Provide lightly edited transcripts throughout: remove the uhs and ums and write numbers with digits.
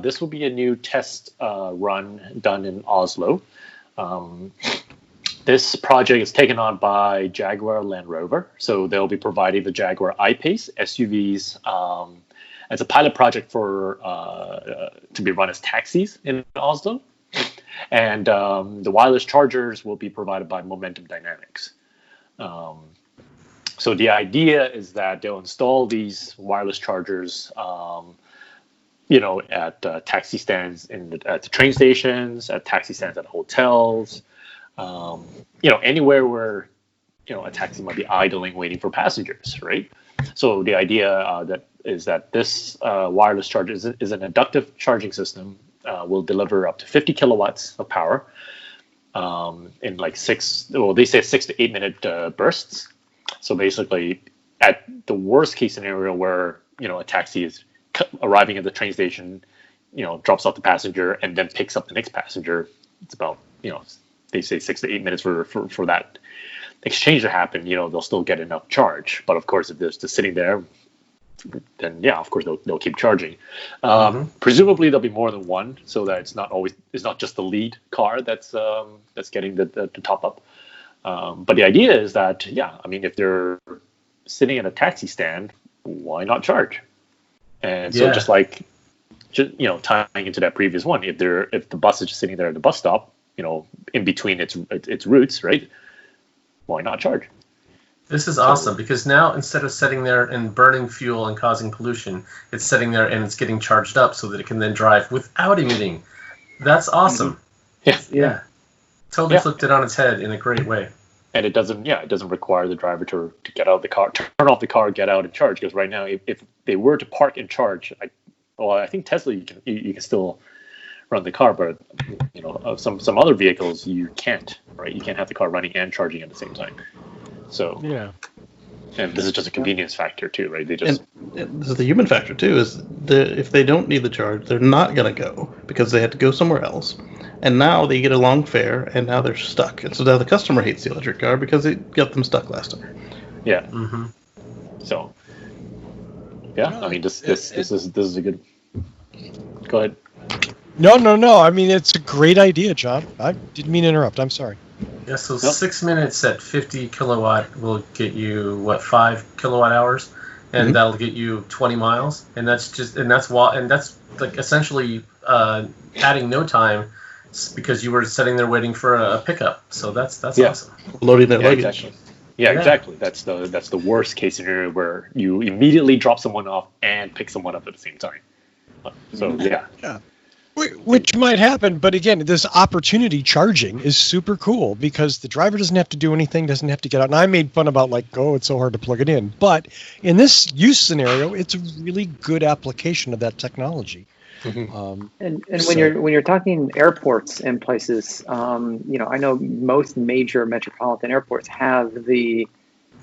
this will be a new test run done in Oslo. This project is taken on by Jaguar Land Rover, so they'll be providing the Jaguar I-Pace SUVs as a pilot project for to be run as taxis in Oslo, and the wireless chargers will be provided by Momentum Dynamics. So the idea is that they'll install these wireless chargers, at taxi stands at the train stations, at taxi stands at hotels, anywhere where a taxi might be idling, waiting for passengers, right? So the idea is that this wireless charger is an inductive charging system. Will deliver up to 50 kilowatts of power in like 6 to 8 minute bursts. So basically, at the worst case scenario where a taxi is arriving at the train station, drops off the passenger and then picks up the next passenger, it's about they say 6 to 8 minutes for that exchange to happen. They'll still get enough charge. But of course, if they're just sitting there, then of course they'll keep charging. Presumably there'll be more than one, so that it's not just the lead car that's getting the top up. But the idea is that if they're sitting at a taxi stand, why not charge? And so just tying into that previous one, if the bus is just sitting there at the bus stop, in between its routes, right? Why not charge? This is awesome, because now instead of sitting there and burning fuel and causing pollution, it's sitting there and it's getting charged up so that it can then drive without emitting. That's awesome. Yeah. Totally flipped it on its head in a great way. And it doesn't require the driver to get out of the car, turn off the car, get out and charge. Because right now, if they were to park and charge, I think Tesla you can still run the car, but some other vehicles you can't, right? You can't have the car running and charging at the same time. So and this is just a convenience factor too, right? They just and this is the human factor too. Is if they don't need the charge, they're not going to go because they had to go somewhere else, and now they get a long fare, and now they're stuck. And so now the customer hates the electric car because it got them stuck last time. Yeah. Mm-hmm. So this is a good. Go ahead. No. I mean, it's a great idea, John. I didn't mean to interrupt. I'm sorry. Yeah, so 6 minutes at 50 kilowatt will get you 5 kilowatt hours, and that'll get you 20 miles, and that's like essentially adding no time because you were sitting there waiting for a pickup. So that's awesome. Loading their luggage. Exactly. Exactly. That's the worst case scenario where you immediately drop someone off and pick someone up at the same time. So yeah. Which might happen, but again, this opportunity charging is super cool because the driver doesn't have to do anything, doesn't have to get out. And I made fun about it's so hard to plug it in. But in this use scenario, it's a really good application of that technology. Mm-hmm. And when you're talking airports and places, I know most major metropolitan airports have I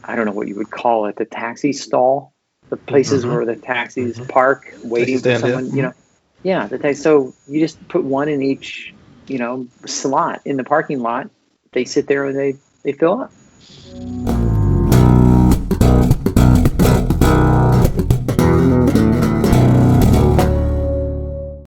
don't know what you would call it, the taxi stall, the places where the taxis park, waiting for someone, Yeah, so you just put one in each, slot in the parking lot. They sit there and they fill up.